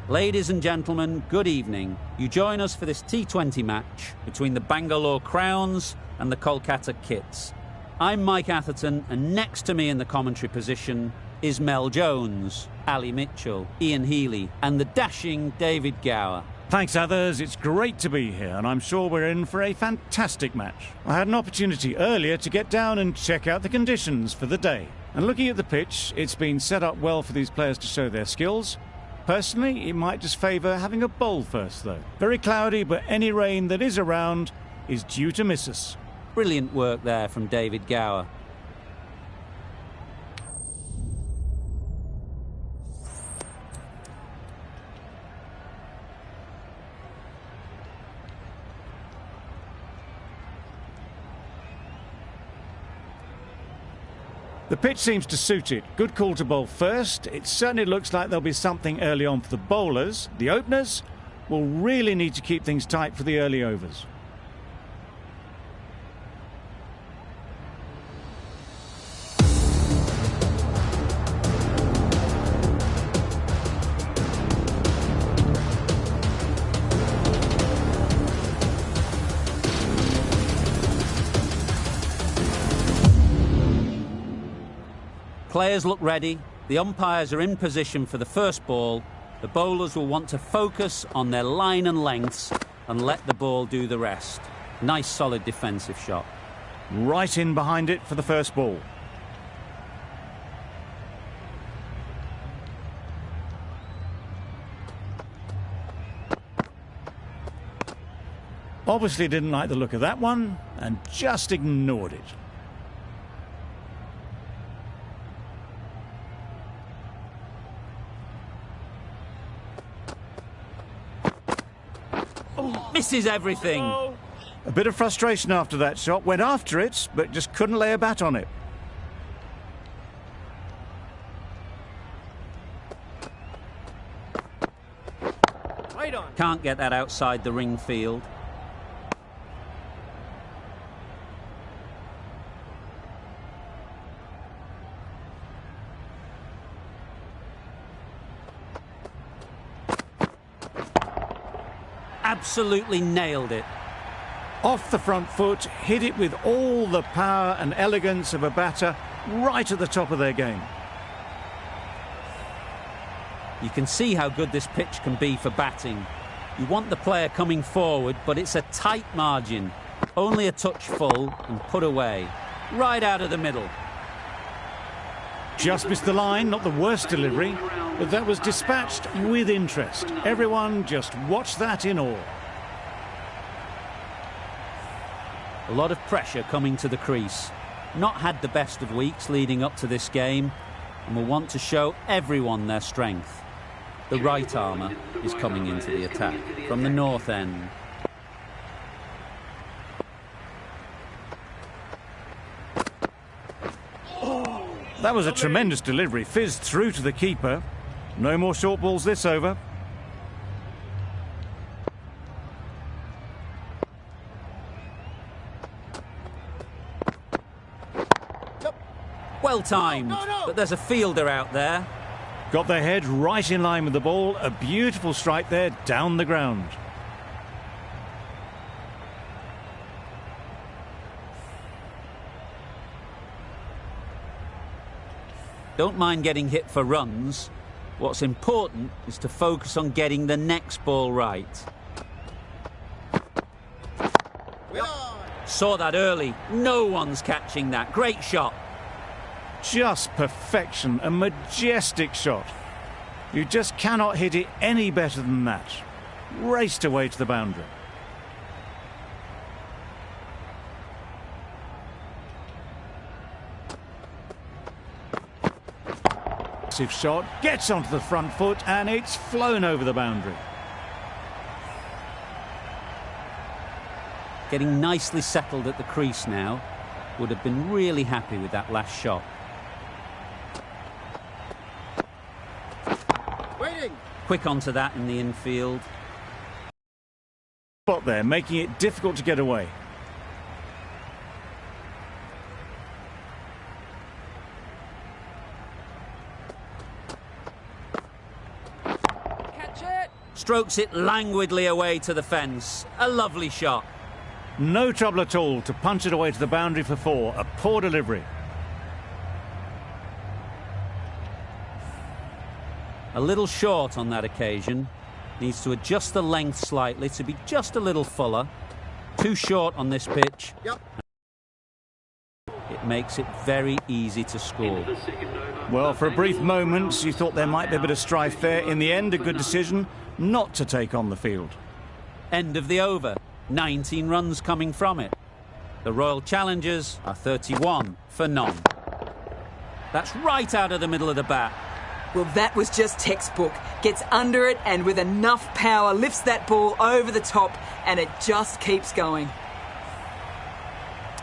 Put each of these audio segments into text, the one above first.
Ladies and gentlemen, good evening. You join us for this T20 match between the Bangalore Crowns and the Kolkata Kits. I'm Mike Atherton, and next to me in the commentary position is Mel Jones, Ali Mitchell, Ian Healy, and the dashing David Gower. Thanks, others. It's great to be here, and I'm sure we're in for a fantastic match. I had an opportunity earlier to get down and check out the conditions for the day. And looking at the pitch, it's been set up well for these players to show their skills. Personally, it might just favour having a bowl first, though. Very cloudy, but any rain that is around is due to miss us. Brilliant work there from David Gower. The pitch seems to suit it. Good call to bowl first. It certainly looks like there'll be something early on for the bowlers. The openers will really need to keep things tight for the early overs. Players look ready, the umpires are in position for the first ball. The bowlers will want to focus on their line and lengths and let the ball do the rest. Nice solid defensive shot. Right in behind it for the first ball. Obviously didn't like the look of that one and just ignored it. Misses everything. A bit of frustration after that shot. Went after it, but just couldn't lay a bat on it. Right on. Can't get that outside the ring field. Absolutely nailed it. Off the front foot, hit it with all the power and elegance of a batter, right at the top of their game. You can see how good this pitch can be for batting. You want the player coming forward, but it's a tight margin. Only a touch full and put away. Right out of the middle. Just missed the line, not the worst delivery, but that was dispatched with interest. Everyone just watched that in awe. A lot of pressure coming to the crease. Not had the best of weeks leading up to this game, and will want to show everyone their strength. The right armour is coming into the attack from the north end. That was a tremendous delivery, fizzed through to the keeper. No more short balls this over. Well timed, but there's a fielder out there. Got their head right in line with the ball. A beautiful strike there, down the ground. Don't mind getting hit for runs. What's important is to focus on getting the next ball right. Saw that early. No one's catching that. Great shot. Just perfection, a majestic shot. You just cannot hit it any better than that. Raced away to the boundary. Shot, gets onto the front foot, and it's flown over the boundary. Getting nicely settled at the crease now. Would have been really happy with that last shot. Waiting. Quick onto that in the infield. Spot there, making it difficult to get away. Catch it. Strokes it languidly away to the fence. A lovely shot. No trouble at all to punch it away to the boundary for 4. A poor delivery. A little short on that occasion. Needs to adjust the length slightly to be just a little fuller. Too short on this pitch. Yep. It makes it very easy to score. Well, for a brief moment, you thought there might be a bit of strife there. In the end, a good decision not to take on the field. End of the over. 19 runs coming from it. The Royal Challengers are 31 for none. That's right out of the middle of the bat. Well, that was just textbook. Gets under it and with enough power lifts that ball over the top and it just keeps going.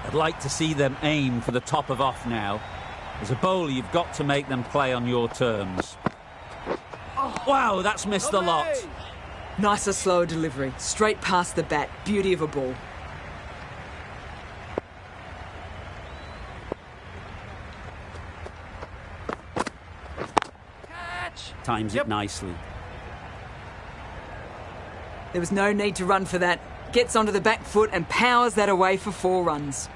I'd like to see them aim for the top of off now. As a bowler, you've got to make them play on your terms. Wow, that's missed a lot. Nicer, slower delivery. Straight past the bat. Beauty of a ball. Times it nicely. There was no need to run for that. Gets onto the back foot and powers that away for 4 runs.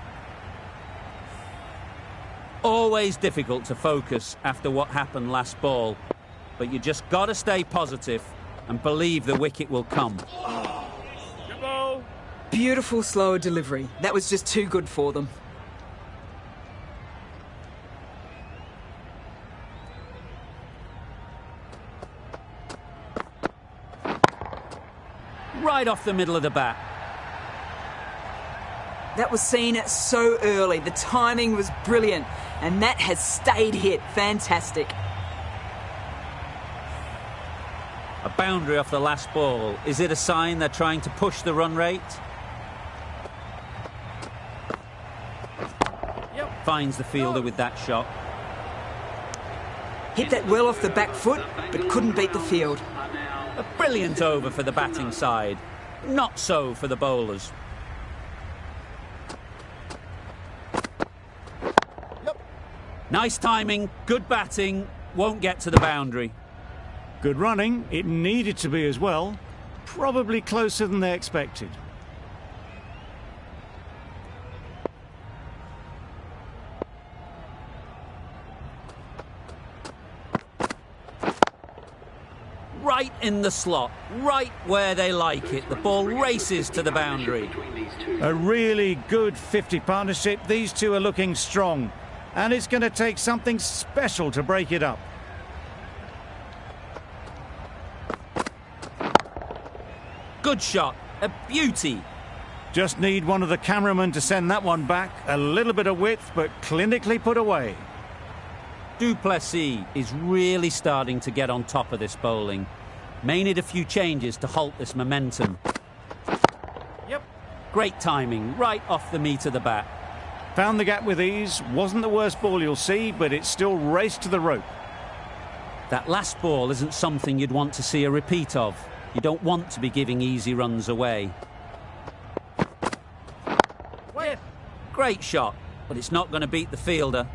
Always difficult to focus after what happened last ball, but you just got to stay positive and believe the wicket will come. Beautiful slower delivery. That was just too good for them. Right off the middle of the bat. That was seen so early. The timing was brilliant. And that has stayed hit. Fantastic. A boundary off the last ball. Is it a sign they're trying to push the run rate? Finds the fielder with that shot. Hit that well off the back foot, but couldn't beat the field. A brilliant over for the batting side. Not so for the bowlers. Nice timing, good batting, won't get to the boundary. Good running. It needed to be as well. Probably closer than they expected. Right in the slot, right where they like it. The ball races to the boundary. A really good 50 partnership. These two are looking strong. And it's going to take something special to break it up. Good shot, a beauty. Just need one of the cameramen to send that one back. A little bit of width, but clinically put away. Du Plessis is really starting to get on top of this bowling. May need a few changes to halt this momentum. Great timing, right off the meat of the bat. Found the gap with ease. Wasn't the worst ball you'll see, but it still raced to the rope. That last ball isn't something you'd want to see a repeat of. You don't want to be giving easy runs away. Great shot, but it's not going to beat the fielder.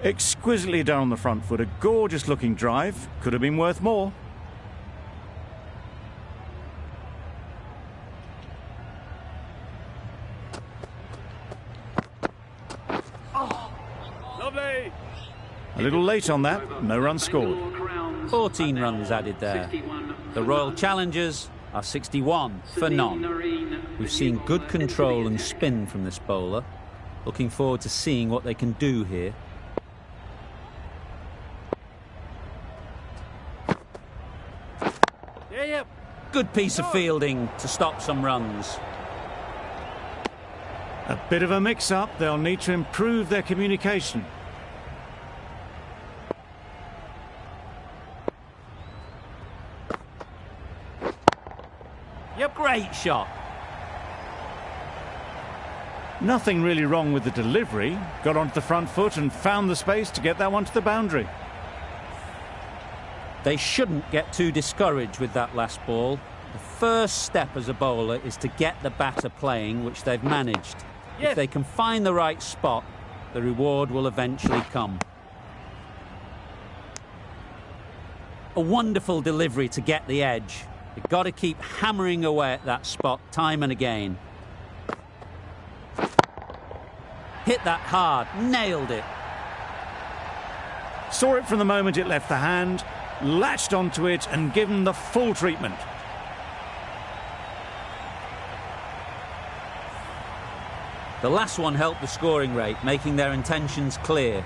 Exquisitely done on the front foot. A gorgeous looking drive. Could have been worth more. Lovely. A little late on that. No run scored. 14 runs added there. The Royal Challengers are 61 for none. We've seen good control and spin from this bowler. Looking forward to seeing what they can do here. Good piece of fielding to stop some runs. A bit of a mix-up. They'll need to improve their communication. Great shot. Nothing really wrong with the delivery. Got onto the front foot and found the space to get that one to the boundary. They shouldn't get too discouraged with that last ball. The first step as a bowler is to get the batter playing, which they've managed. If they can find the right spot, the reward will eventually come. A wonderful delivery to get the edge. You've got to keep hammering away at that spot time and again. Hit that hard, nailed it. Saw it from the moment it left the hand, latched onto it and given the full treatment. The last one helped the scoring rate, making their intentions clear.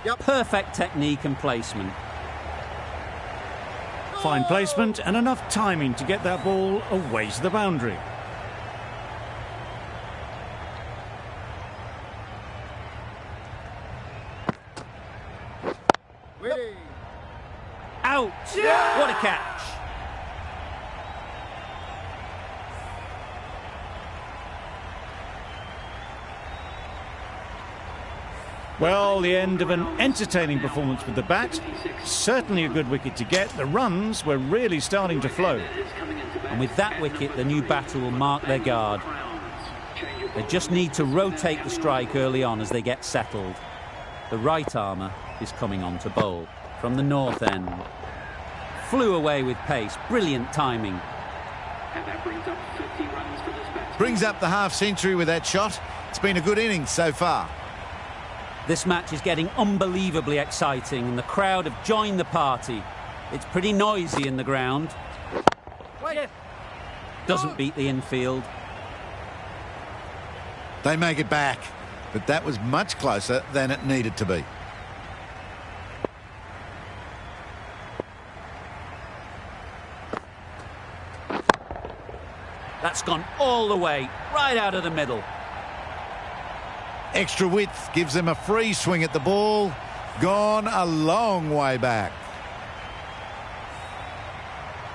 Yep. Perfect technique and placement. Fine placement and enough timing to get that ball away to the boundary. Out! Yeah! What a catch! Well, the end of an entertaining performance with the bat. Certainly a good wicket to get. The runs were really starting to flow. And with that wicket, the new batter will mark their guard. They just need to rotate the strike early on as they get settled. The right armour is coming on to bowl from the north end. Flew away with pace. Brilliant timing. And that brings up 50 runs for this batsman. Brings up the half-century with that shot. It's been a good innings so far. This match is getting unbelievably exciting and the crowd have joined the party. It's pretty noisy in the ground. Doesn't beat the infield. They make it back, but that was much closer than it needed to be. That's gone all the way, right out of the middle. Extra width gives them a free swing at the ball. Gone a long way back.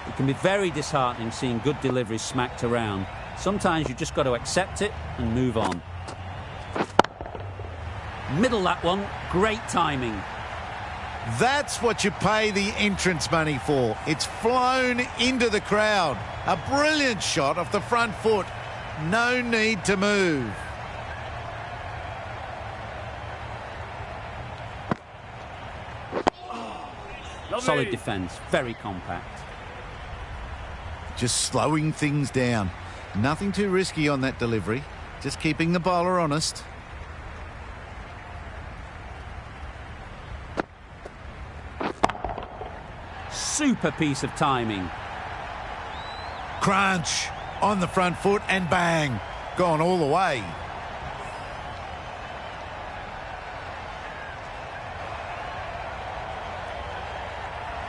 It can be very disheartening seeing good deliveries smacked around. Sometimes you just got to accept it and move on. Middle that one, great timing. That's what you pay the entrance money for. It's flown into the crowd. A brilliant shot off the front foot. No need to move. Solid defence, very compact. Just slowing things down. Nothing too risky on that delivery. Just keeping the bowler honest. Super piece of timing. Crunch on the front foot and bang. Gone all the way.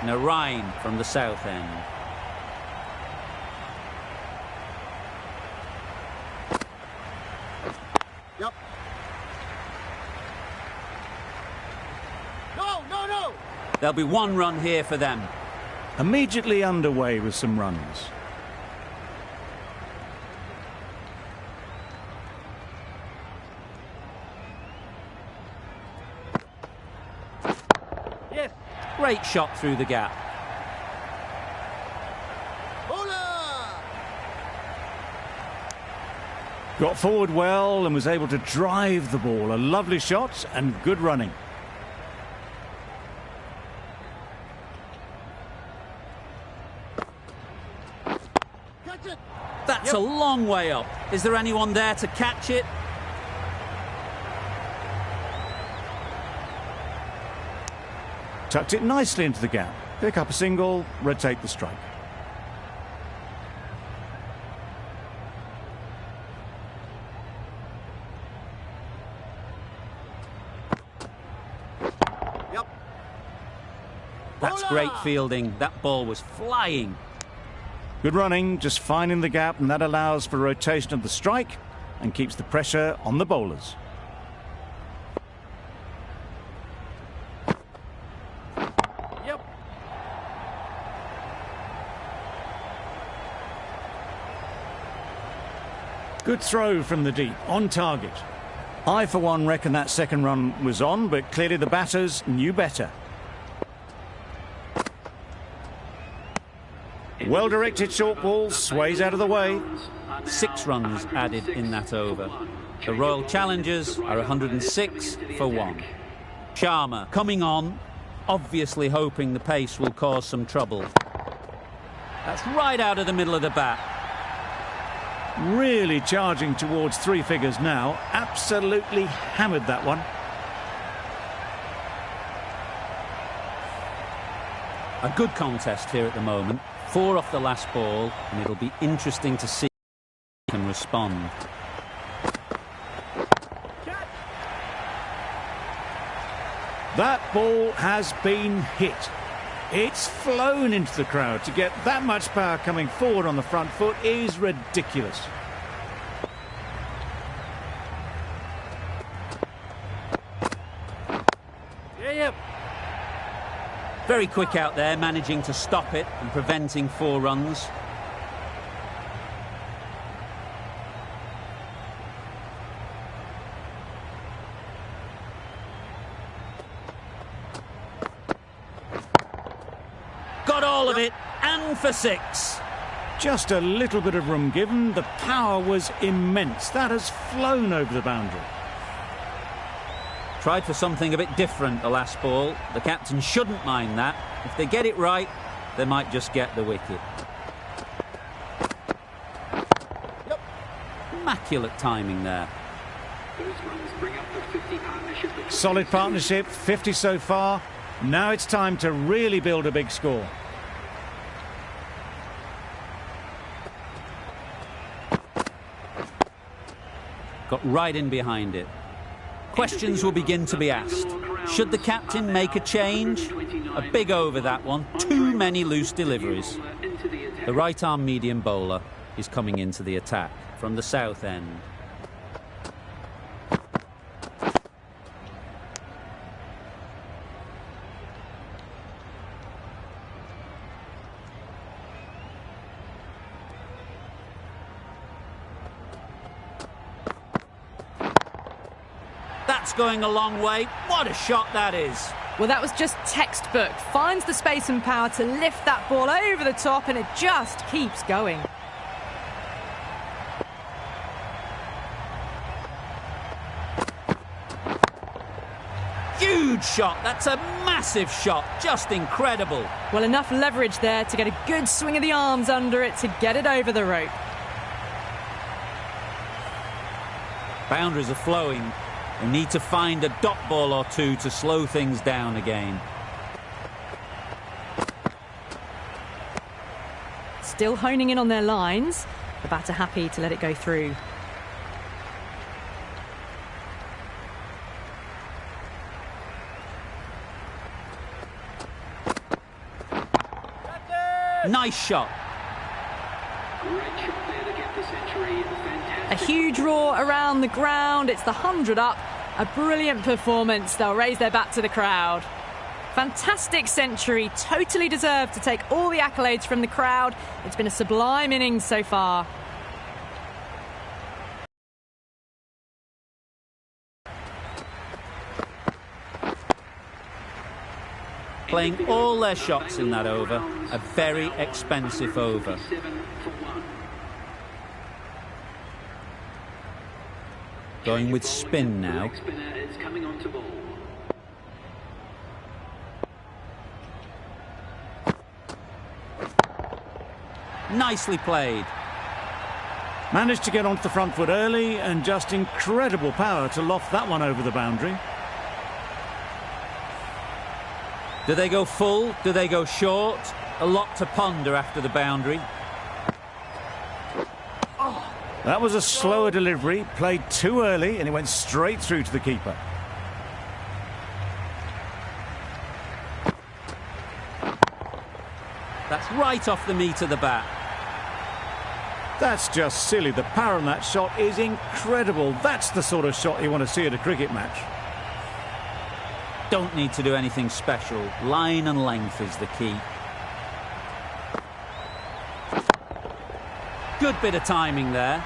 Narain from the south end. Yep. No. There'll be one run here for them. Immediately underway with some runs. Great shot through the gap. Got forward well and was able to drive the ball. A lovely shot and good running. That's a long way up. Is there anyone there to catch it? Tucked it nicely into the gap. Pick up a single, rotate the strike. That's great fielding. That ball was flying. Good running, just finding the gap, and that allows for rotation of the strike and keeps the pressure on the bowlers. Good throw from the deep, on target. I, for one, reckon that second run was on, but clearly the batters knew better. Well-directed short ball, sways out of the way. 6 runs added in that over. The Royal Challengers are 106 for 1. Sharma coming on, obviously hoping the pace will cause some trouble. That's right out of the middle of the bat. Really charging towards three figures now. Absolutely hammered that one. A good contest here at the moment. 4 off the last ball, and it'll be interesting to see if he can respond. That ball has been hit. It's flown into the crowd. To get that much power coming forward on the front foot is ridiculous. Very quick out there, managing to stop it and preventing 4 runs. Got all of it, and for 6. Just a little bit of room given. The power was immense. That has flown over the boundary. Tried for something a bit different the last ball. The captain shouldn't mind that. If they get it right, they might just get the wicket. Yep. Immaculate timing there. Those runs bring up the 50 partnership. Solid partnership, 50 so far. Now it's time to really build a big score. Got right in behind it. Questions will begin to be asked. Should the captain make a change? A big over that one. Too many loose deliveries. The right-arm medium bowler is coming into the attack from the south end. That's going a long way. What a shot that is. Well, that was just textbook. Finds the space and power to lift that ball over the top, and it just keeps going. Huge shot. That's a massive shot. Just incredible. Well, enough leverage there to get a good swing of the arms under it to get it over the rope. Boundaries are flowing. They need to find a dot ball or two to slow things down again. Still honing in on their lines. The batter happy to let it go through. Nice shot. Great shot there to get the century. A huge roar around the ground. It's the 100 up. A brilliant performance. They'll raise their bat to the crowd. Fantastic century. Totally deserved to take all the accolades from the crowd. It's been a sublime innings so far. Playing all their shots in that over. A very expensive over. Going with spin now. Nicely played. Managed to get onto the front foot early, and just incredible power to loft that one over the boundary. Do they go full? Do they go short? A lot to ponder after the boundary. That was a slower delivery, played too early, and it went straight through to the keeper. That's right off the meat of the bat. That's just silly. The power on that shot is incredible. That's the sort of shot you want to see at a cricket match. Don't need to do anything special. Line and length is the key. Good bit of timing there.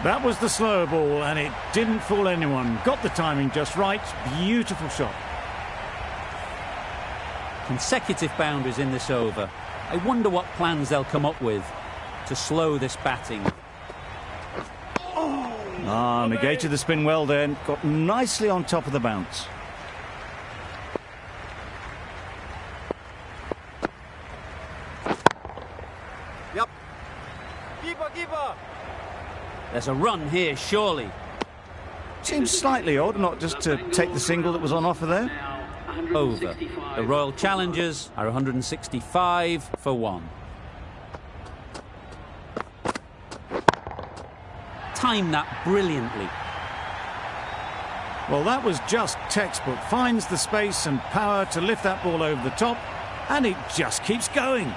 That was the slower ball, and it didn't fool anyone. Got the timing just right. Beautiful shot. Consecutive boundaries in this over. I wonder what plans they'll come up with to slow this batting. Negated the spin well there and got nicely on top of the bounce. Yep. Keeper. There's a run here, surely. Seems slightly odd not just to take the single that was on offer there. Over. The Royal Challengers are 165 for 1. Timed that brilliantly. Well, that was just textbook. Finds the space and power to lift that ball over the top, and it just keeps going.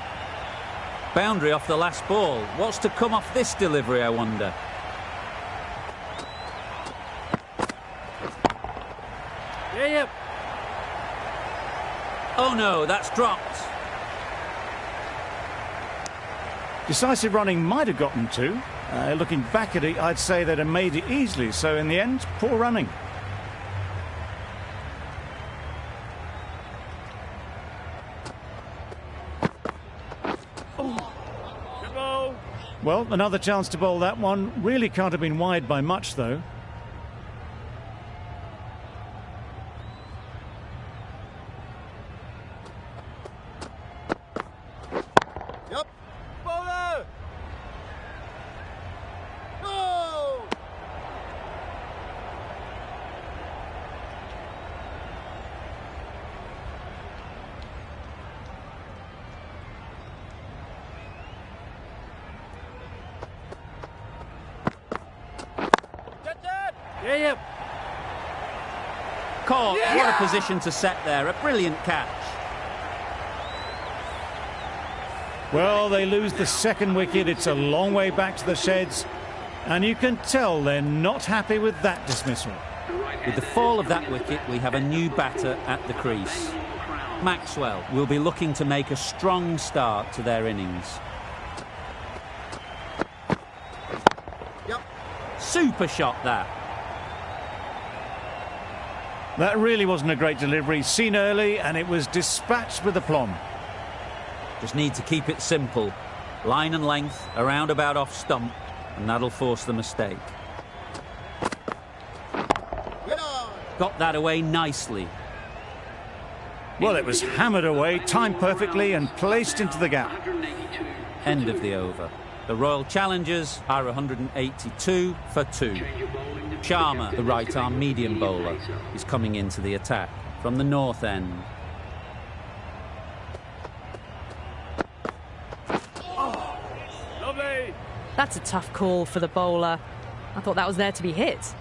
Boundary off the last ball. What's to come off this delivery, I wonder? Yeah. Oh no, that's dropped. Decisive running might have gotten two. Looking back at it, I'd say they'd have made it easily. So in the end, poor running. Well, another chance to bowl that one. Really can't have been wide by much, though. Yep. Bowler! Go! Yeah. Caught. What a position to set there. A brilliant catch. Well, they lose the second wicket. It's a long way back to the sheds. And you can tell they're not happy with that dismissal. With the fall of that wicket, we have a new batter at the crease. Maxwell will be looking to make a strong start to their innings. Yep. Super shot that. That really wasn't a great delivery. Seen early, and it was dispatched with aplomb. Just need to keep it simple. Line and length, around about off stump, and that'll force the mistake. Got that away nicely. Well, it was hammered away, timed perfectly, and placed into the gap. End of the over. The Royal Challengers are 182 for 2. Sharma, the right-arm medium bowler, is coming into the attack from the north end. That's a tough call for the bowler. I thought that was there to be hit.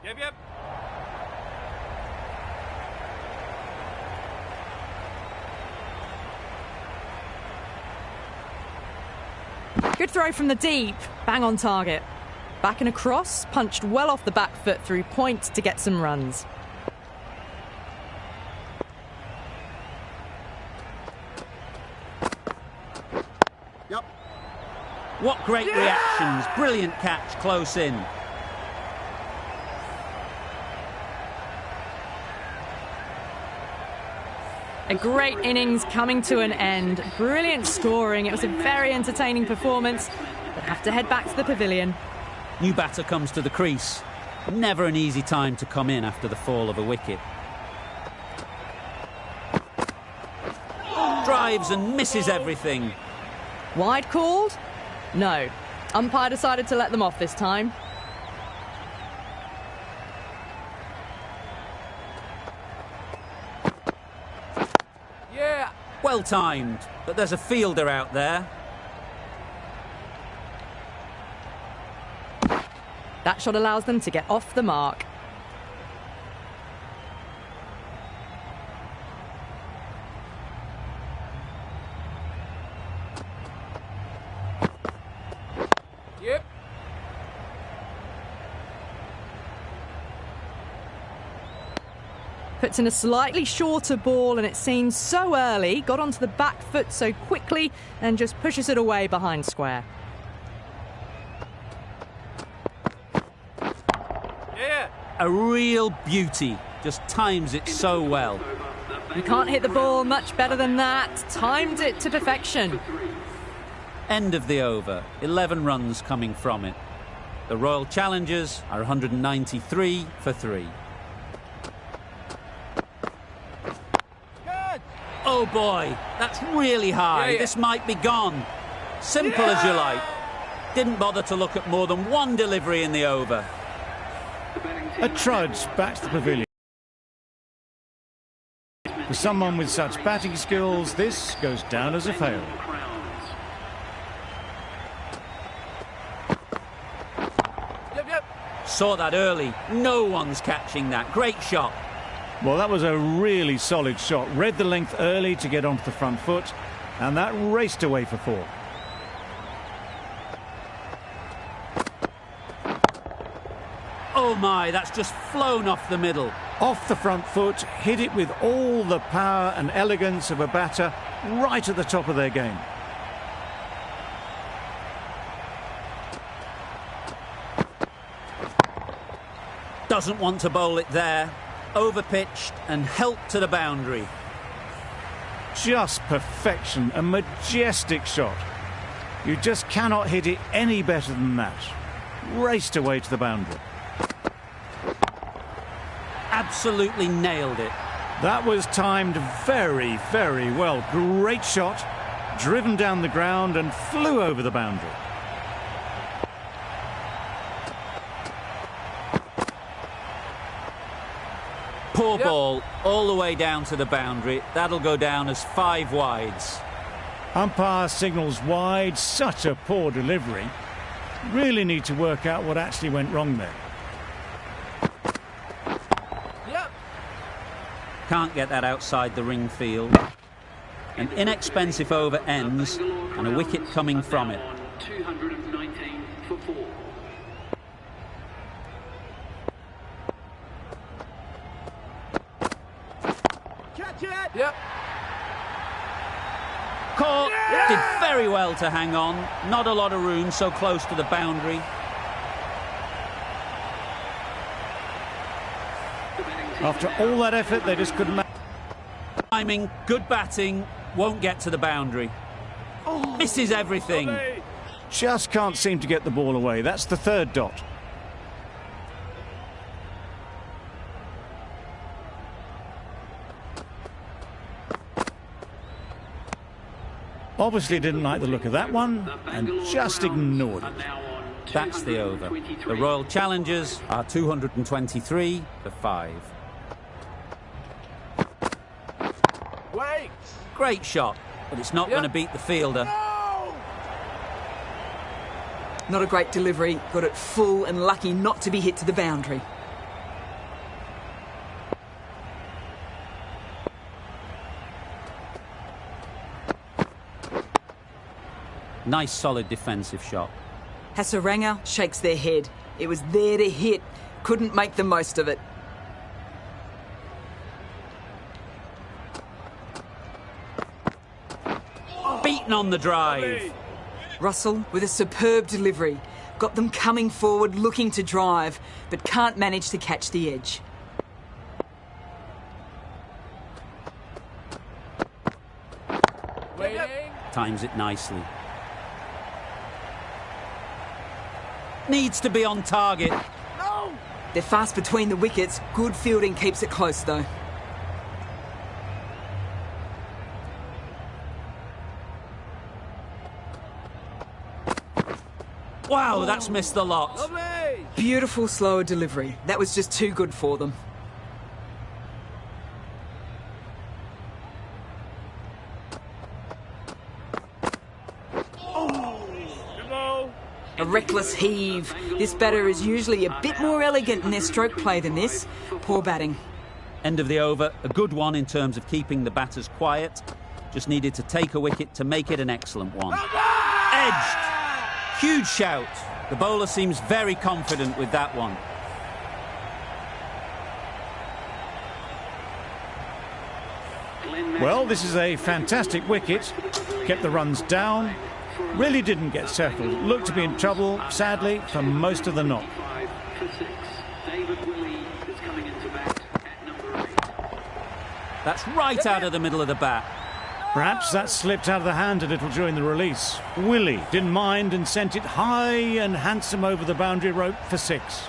Yep. Good throw from the deep. Bang on target. Back and across, punched well off the back foot through point to get some runs. Yep. What great reactions. Brilliant catch close in. A great innings coming to an end. Brilliant scoring. It was a very entertaining performance. But have to head back to the pavilion. New batter comes to the crease. Never an easy time to come in after the fall of a wicket. Drives and misses everything. Wide called? No. Umpire decided to let them off this time. Well timed, but there's a fielder out there. That shot allows them to get off the mark. Yep. Puts in a slightly shorter ball, and it seems so early. Got onto the back foot so quickly and just pushes it away behind square. Yeah. A real beauty. Just times it so well. You can't hit the ball much better than that. Timed it to perfection. End of the over. 11 runs coming from it. The Royal Challengers are 193 for 3. Oh boy, that's really high. This might be gone. Simple as you like. Didn't bother to look at more than one delivery in the over. A trudge back to the pavilion. For someone with such batting skills, this goes down as a fail. Saw that early. No one's catching that. Great shot. Well, that was a really solid shot. Read the length early to get onto the front foot, and that raced away for 4. Oh my, that's just flown off the middle. Off the front foot, hit it with all the power and elegance of a batter right at the top of their game. Doesn't want to bowl it there. Overpitched and helped to the boundary. Just perfection, a majestic shot. You just cannot hit it any better than that. Raced away to the boundary. Absolutely nailed it. That was timed very, very well. Great shot, driven down the ground and flew over the boundary. Poor ball, all the way down to the boundary. That'll go down as 5 wides. Umpire signals wide. Such a poor delivery. Really need to work out what actually went wrong there. Can't get that outside the ring field. An inexpensive over ends and a wicket coming from it. 219 for 4. Catch it! Caught. Did very well to hang on. Not a lot of room so close to the boundary. After all that effort, they just couldn't. Timing, good batting, won't get to the boundary. Misses everything. Just can't seem to get the ball away. That's the 3rd dot. Obviously didn't like the look of that one and just ignored it. That's the over. The Royal Challengers are 223 for 5. Wait! Great shot, but it's not going to beat the fielder. Not a great delivery. Got it full and lucky not to be hit to the boundary. Nice solid defensive shot. Hasaranga shakes their head. It was there to hit. Couldn't make the most of it. Beaten on the drive. Russell with a superb delivery. Got them coming forward looking to drive, but can't manage to catch the edge. Times it nicely. Needs to be on target. They're fast between the wickets. Good fielding keeps it close though. Wow, that's missed the lot. Beautiful slower delivery. That was just too good for them. A reckless heave. This batter is usually a bit more elegant in their stroke play than this. Poor batting. End of the over. A good one in terms of keeping the batters quiet. Just needed to take a wicket to make it an excellent one. Edged. Huge shout. The bowler seems very confident with that one. Well, this is a fantastic wicket. Kept the runs down. Really didn't get settled. Looked to be in trouble, sadly, for most of the knock. That's right out of the middle of the bat. Perhaps that slipped out of the hand a little during the release. Willie didn't mind and sent it high and handsome over the boundary rope for 6.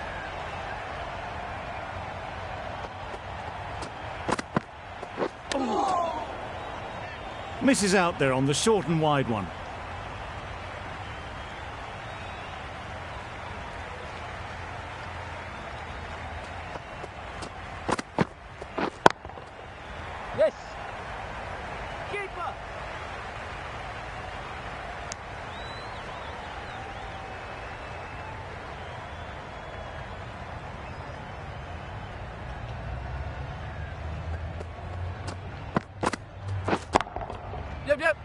Misses out there on the short and wide one. Yes. Keeper. Yep.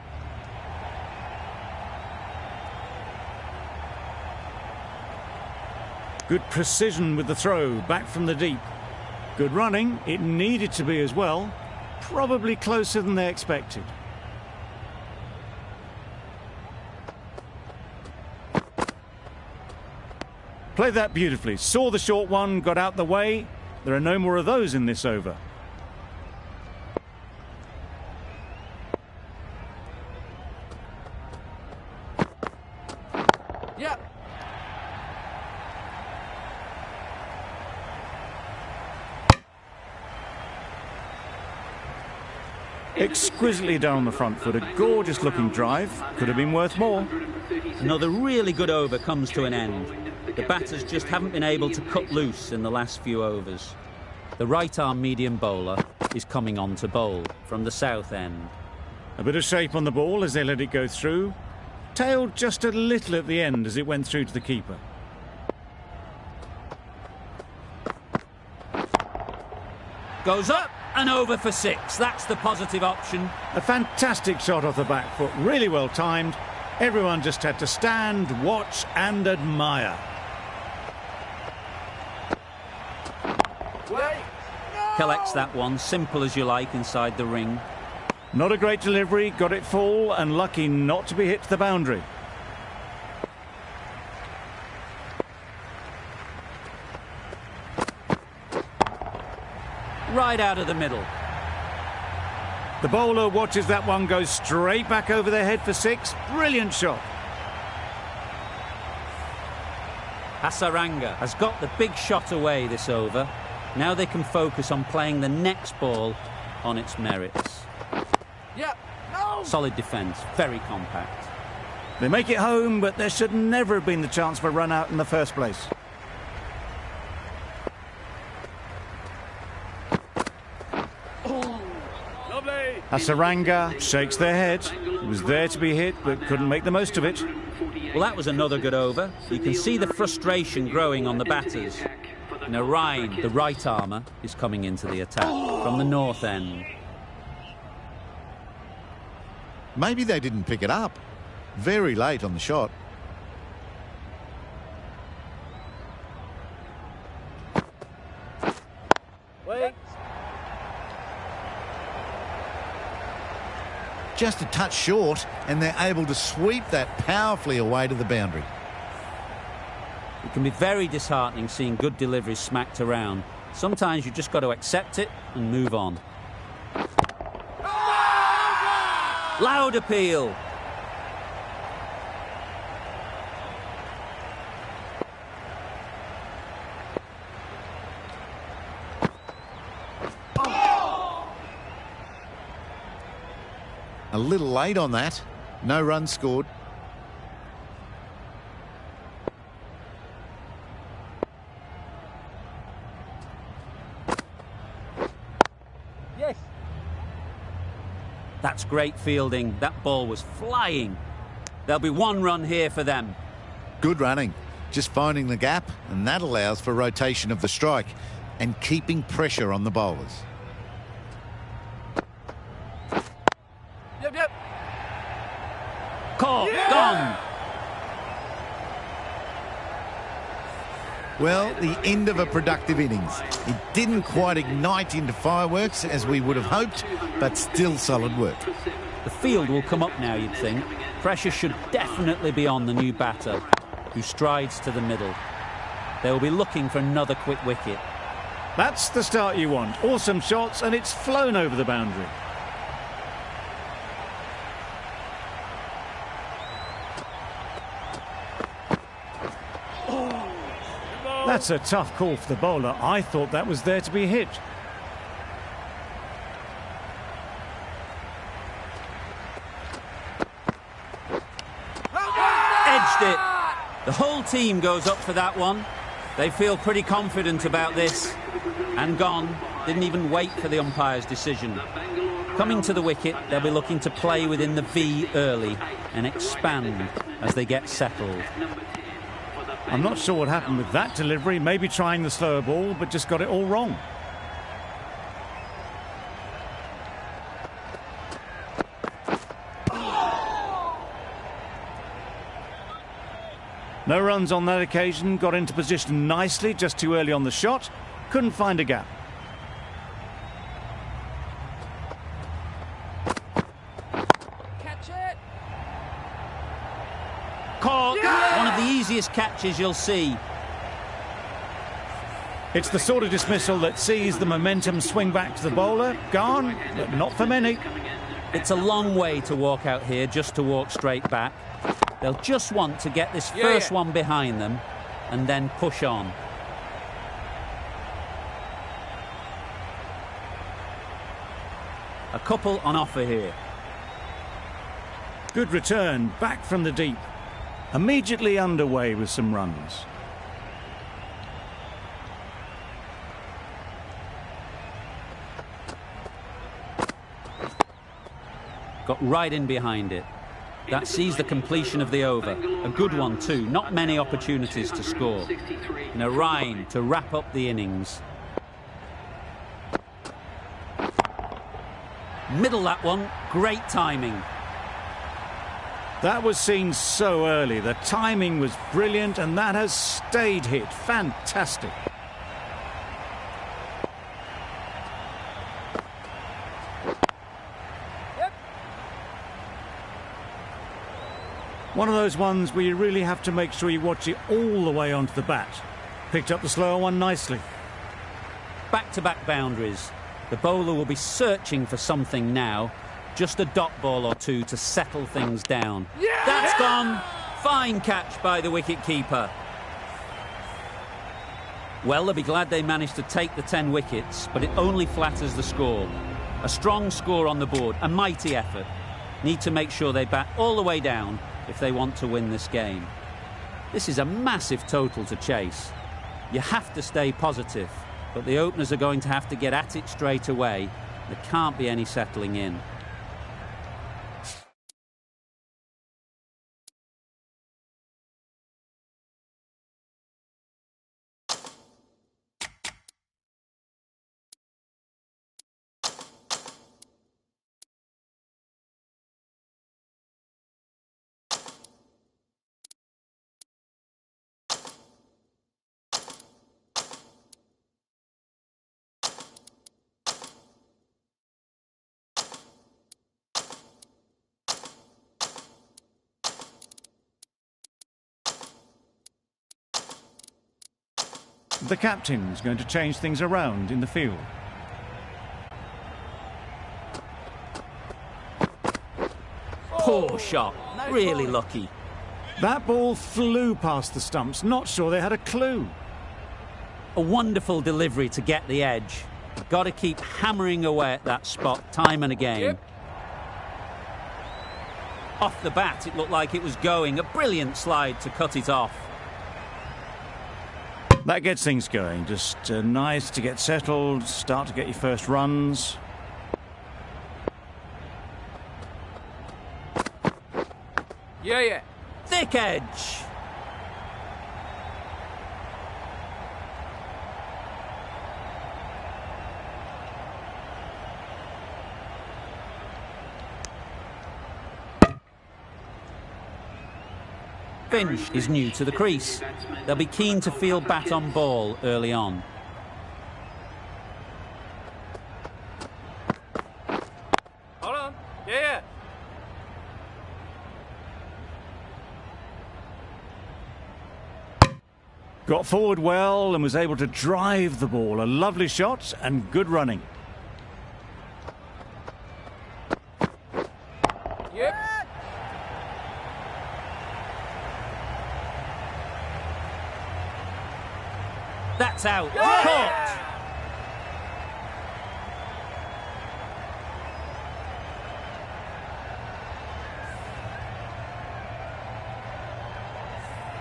Good precision with the throw, back from the deep. Good running, it needed to be as well. Probably closer than they expected. Played that beautifully, saw the short one, got out the way. There are no more of those in this over. Yep. Exquisitely down the front foot, a gorgeous looking drive. Could have been worth more. Another really good over comes to an end. The batters just haven't been able to cut loose in the last few overs. The right-arm medium bowler is coming on to bowl from the south end. A bit of shape on the ball as they let it go through. Tailed just a little at the end as it went through to the keeper. Goes up and over for 6. That's the positive option. A fantastic shot off the back foot, really well timed. Everyone just had to stand, watch and admire. Wait. Collects that one, simple as you like, inside the ring. Not a great delivery, got it full and lucky not to be hit to the boundary. Right out of the middle. The bowler watches that one go straight back over their head for 6. Brilliant shot. Hasaranga has got the big shot away this over. Now they can focus on playing the next ball on its merits. Yep. No. Solid defence, very compact. They make it home, but there should never have been the chance for a run out in the first place. Lovely. Hasaranga shakes their head. It was there to be hit, but couldn't make the most of it. Well, that was another good over. You can see the frustration growing on the batters. Narain, the right armour, is coming into the attack from the north end. Maybe they didn't pick it up. Very late on the shot. Wait. Just a touch short, and they're able to sweep that powerfully away to the boundary. It can be very disheartening seeing good deliveries smacked around. Sometimes you just got to accept it and move on. Loud appeal. A little late on that. No runs scored. Yes. That's great fielding. That ball was flying. There'll be 1 run here for them. Good running. Just finding the gap, and that allows for rotation of the strike and keeping pressure on the bowlers. Yep. Caught, gone. Well, the end of a productive innings. It didn't quite ignite into fireworks as we would have hoped, but still solid work. The field will come up now, you'd think. Pressure should definitely be on the new batter, who strides to the middle. They will be looking for another quick wicket. That's the start you want. Awesome shots, and it's flown over the boundary. That's a tough call for the bowler. I thought that was there to be hit. Edged it. The whole team goes up for that one. They feel pretty confident about this. And gone. Didn't even wait for the umpire's decision. Coming to the wicket, they'll be looking to play within the V early and expand as they get settled. I'm not sure what happened with that delivery. Maybe trying the slower ball, but just got it all wrong. No runs on that occasion. Got into position nicely, just too early on the shot. Couldn't find a gap. Catch it. Caught. Yeah! One of the easiest catches you'll see. It's the sort of dismissal that sees the momentum swing back to the bowler. Gone, but not for many. It's a long way to walk out here just to walk straight back. They'll just want to get this first one behind them and then push on. A couple on offer here. Good return, back from the deep. Immediately underway with some runs. Got right in behind it. That sees the completion of the over. A good one too. Not many opportunities to score. In a rhyme to wrap up the innings. Middle that one. Great timing. That was seen so early. The timing was brilliant, and that has stayed hit. Fantastic. One of those ones where you really have to make sure you watch it all the way onto the bat. Picked up the slower one nicely. Back-to-back boundaries. The bowler will be searching for something now. Just a dot ball or two to settle things down. Yeah! That's gone. Fine catch by the wicket-keeper. Well, they'll be glad they managed to take the 10 wickets, but it only flatters the score. A strong score on the board, a mighty effort. Need to make sure they bat all the way down if they want to win this game. This is a massive total to chase. You have to stay positive, but the openers are going to have to get at it straight away. There can't be any settling in. The captain's going to change things around in the field. Poor shot. Really lucky. That ball flew past the stumps. Not sure they had a clue. A wonderful delivery to get the edge. Got to keep hammering away at that spot time and again. Yep. Off the bat, it looked like it was going. A brilliant slide to cut it off. That gets things going. Just nice to get settled, start to get your first runs. Yeah. Thick edge. Finch is new to the crease. They'll be keen to field bat on ball early on. Hold on. Yeah. Got forward well and was able to drive the ball. A lovely shot and good running. Yep. That's out. Caught.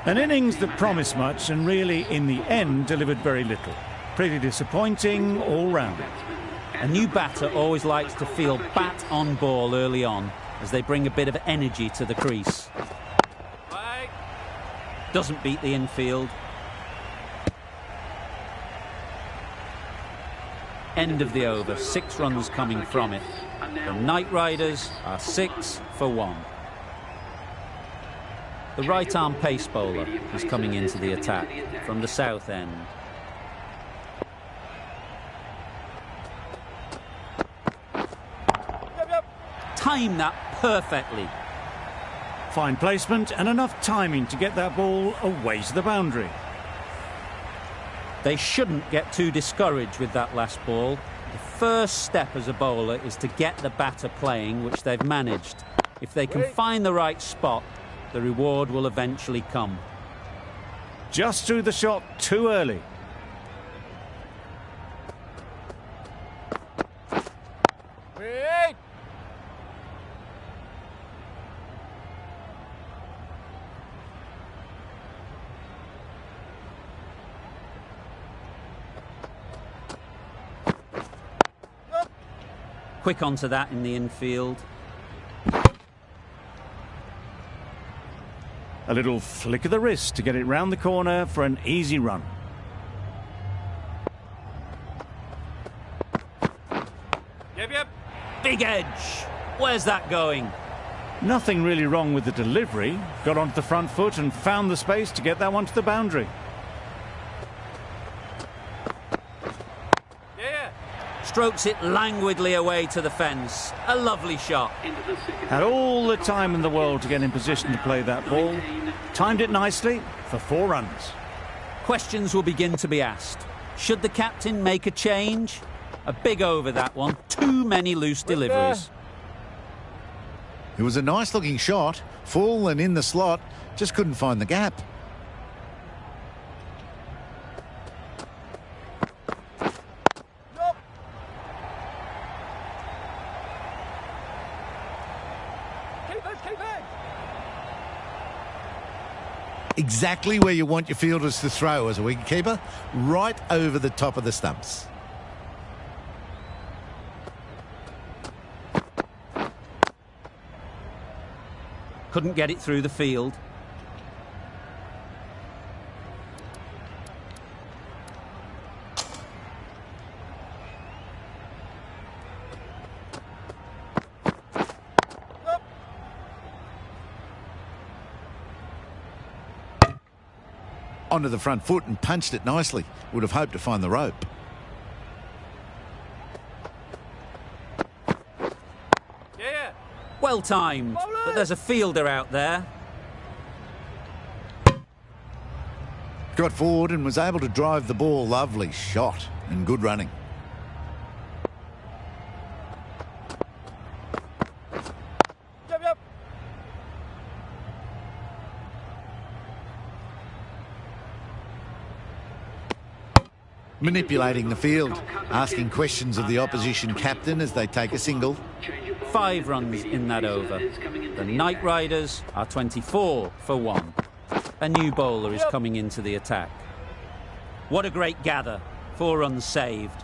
An innings that promised much and really, in the end, delivered very little. Pretty disappointing all round. A new batter always likes to feel bat on ball early on as they bring a bit of energy to the crease. Bye. Doesn't beat the infield. End of the over, 6 runs coming from it. The Knight Riders are 6 for 1. The right-arm pace bowler is coming into the attack from the south end. Time that perfectly. Fine placement and enough timing to get that ball away to the boundary. They shouldn't get too discouraged with that last ball. The first step as a bowler is to get the batter playing, which they've managed. If they can find the right spot, the reward will eventually come. Just threw the shot too early. Wait. Quick onto that in the infield. A little flick of the wrist to get it round the corner for an easy run. Yep. Big edge. Where's that going? Nothing really wrong with the delivery. Got onto the front foot and found the space to get that one to the boundary. Yeah. Strokes it languidly away to the fence. A lovely shot. Had all the time in the world to get in position to play that ball. Timed it nicely for 4 runs. Questions will begin to be asked. Should the captain make a change? A big over, that one. Too many loose deliveries. It was a nice-looking shot, full and in the slot, just couldn't find the gap. Keep it. Exactly where you want your fielders to throw as a wicketkeeper, right over the top of the stumps. Couldn't get it through the field. Onto the front foot and punched it nicely. Would have hoped to find the rope. Yeah. Well timed, but there's a fielder out there. Got forward and was able to drive the ball. Lovely shot and good running. Yep. Manipulating the field, asking questions of the opposition captain as they take a single. 5 runs in that over. The Knight Riders are 24 for 1. A new bowler is coming into the attack. What a great gather. 4 runs saved.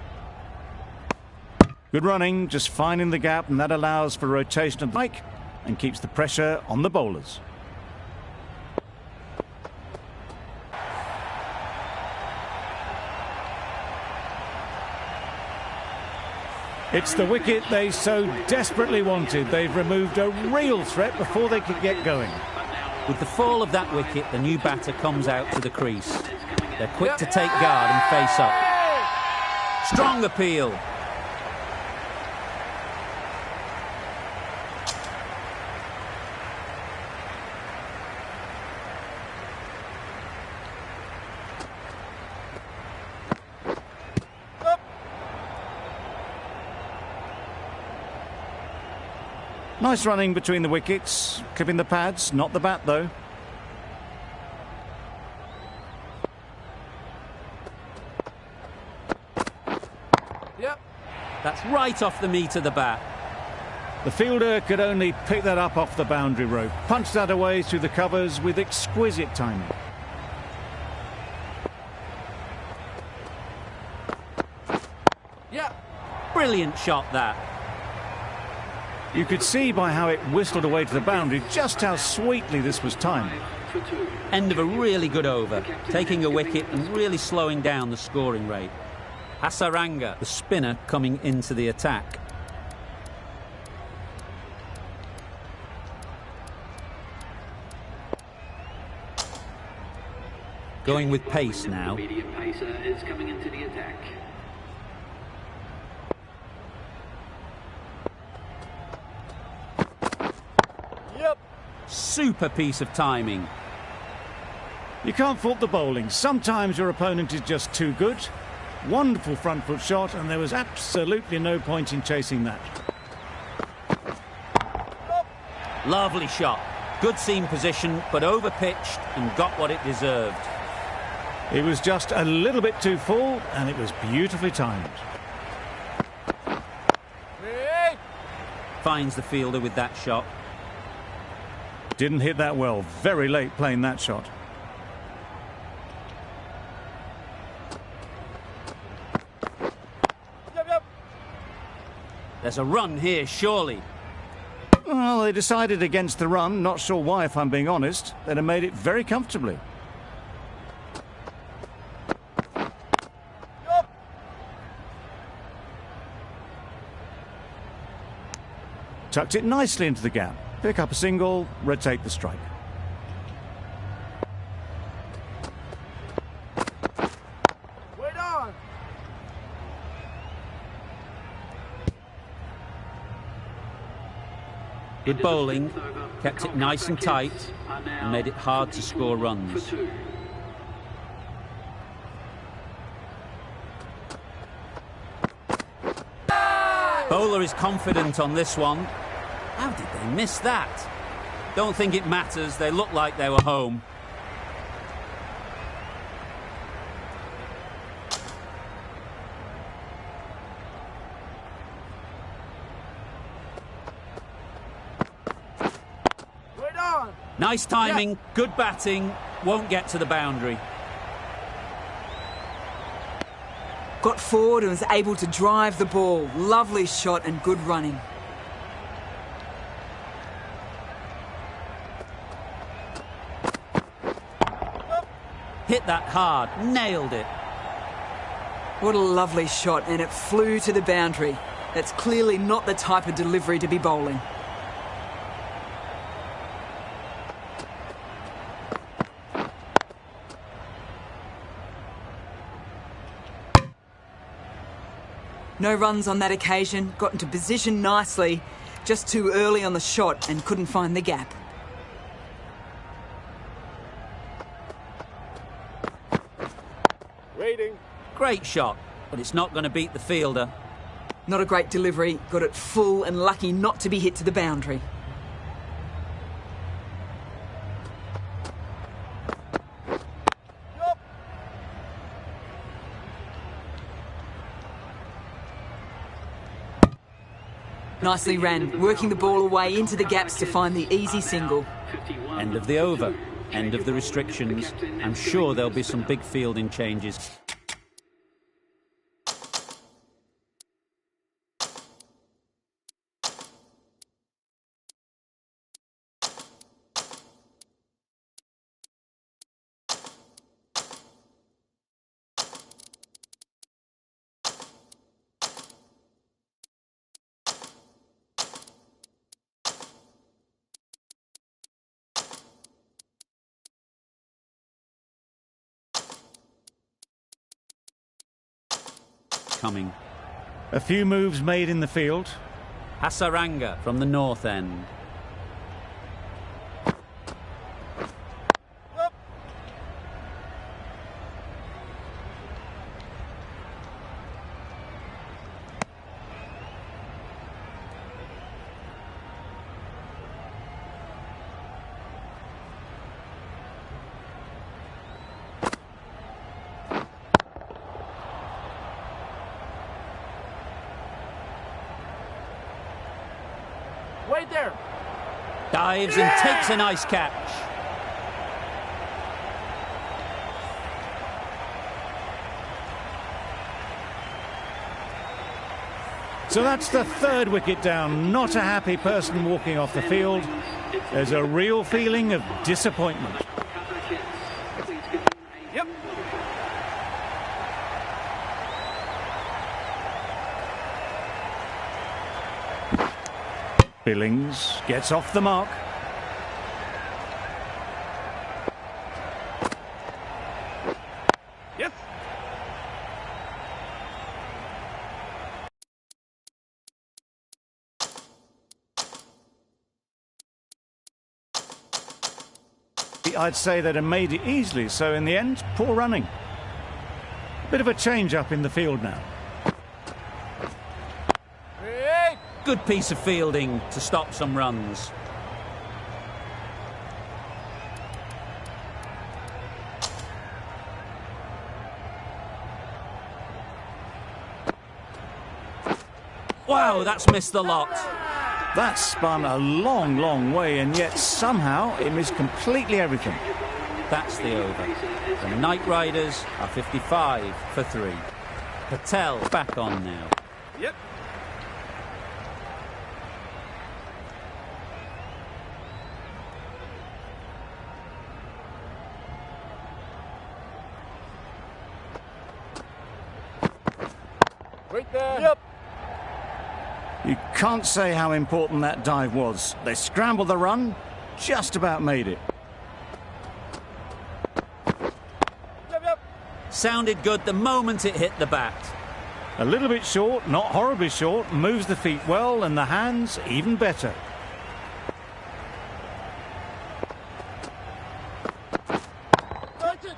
Good running, just finding the gap, and that allows for rotation of the mic and keeps the pressure on the bowlers. It's the wicket they so desperately wanted. They've removed a real threat before they could get going. With the fall of that wicket, the new batter comes out to the crease. They're quick to take guard and face up. Strong appeal. Nice running between the wickets, clipping the pads, not the bat though. Yep. That's right off the meat of the bat. The fielder could only pick that up off the boundary rope, punched that away through the covers with exquisite timing. Yeah. Brilliant shot, that. You could see by how it whistled away to the boundary just how sweetly this was timed. End of a really good over, taking a wicket and really slowing down the scoring rate. Hasaranga, the spinner, coming into the attack. Going with pace now. Medium pacer is coming into the attack. Yep. Super piece of timing. You can't fault the bowling. Sometimes your opponent is just too good. Wonderful front foot shot, and there was absolutely no point in chasing that. Lovely shot. Good seam position, but over-pitched and got what it deserved. It was just a little bit too full, and it was beautifully timed. Hey. Finds the fielder with that shot. Didn't hit that well. Very late playing that shot. Yep, yep. There's a run here, surely. Well, they decided against the run. Not sure why, if I'm being honest. They'd have made it very comfortably. Yep. Tucked it nicely into the gap. Pick up a single, rotate the strike. Wait on. Good bowling, kept it nice and tight, and made it hard to score runs. Bowler is confident on this one. How did they miss that? Don't think it matters, they looked like they were home. Wait on. Nice timing, good batting, won't get to the boundary. Got forward and was able to drive the ball. Lovely shot and good running. Hit that hard, nailed it. What a lovely shot, and it flew to the boundary. That's clearly not the type of delivery to be bowling. No runs on that occasion, got into position nicely, just too early on the shot and couldn't find the gap. Waiting. Great shot, but it's not going to beat the fielder. Not a great delivery, got it full and lucky not to be hit to the boundary. Yep. Nicely ran, working the ball away into the gaps to find the easy single. End of the over, end of the restrictions. I'm sure there'll be some big fielding changes. Coming. A few moves made in the field. Hasaranga from the north end. Yep. Wait there. Dives and takes a nice catch. So that's the third wicket down. Not a happy person walking off the field. There's a real feeling of disappointment. Yep. Billings gets off the mark. Yep. I'd say they'd have made it easily, so in the end, poor running. Bit of a change-up in the field now. Hey. Good piece of fielding to stop some runs. Wow, that's missed the lot. That spun a long, long way, and yet somehow it missed completely everything. That's the over. The Knight Riders are 55 for 3. Patel back on now. Yep. Wait there. Yep. You can't say how important that dive was. They scrambled the run, just about made it. Yep, yep. Sounded good the moment it hit the bat. A little bit short, not horribly short, moves the feet well, and the hands even better. Touch it.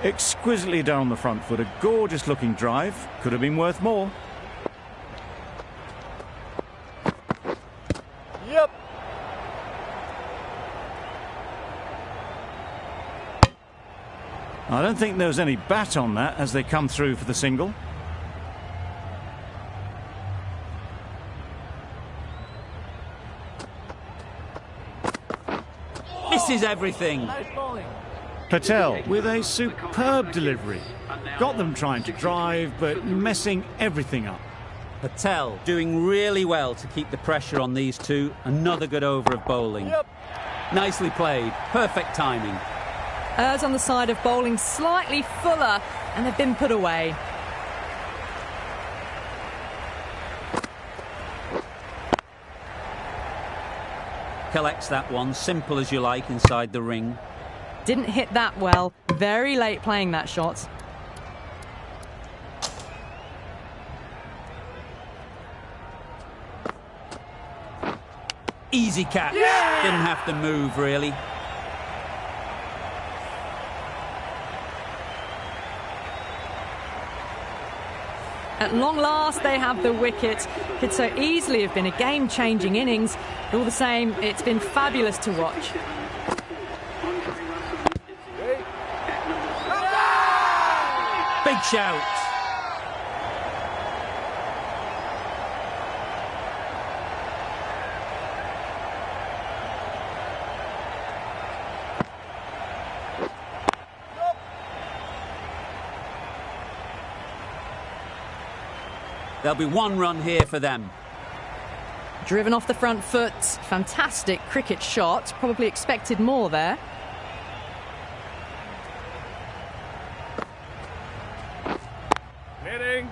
Exquisitely done on the front foot, a gorgeous looking drive. Could have been worth more. Yep. I don't think there was any bat on that as they come through for the single. Misses everything. Nice bowling. Patel with a superb delivery. Got them trying to drive, but messing everything up. Patel doing really well to keep the pressure on these two. Another good over of bowling. Yep. Nicely played. Perfect timing. Errs on the side of bowling slightly fuller, and they've been put away. Collects that one, simple as you like, inside the ring. Didn't hit that well. Very late playing that shot. Easy catch. Didn't have to move, really. At long last, they have the wicket. Could so easily have been a game-changing innings. All the same, it's been fabulous to watch. Big shout. There'll be one run here for them. Driven off the front foot. Fantastic cricket shot. Probably expected more there. Hitting.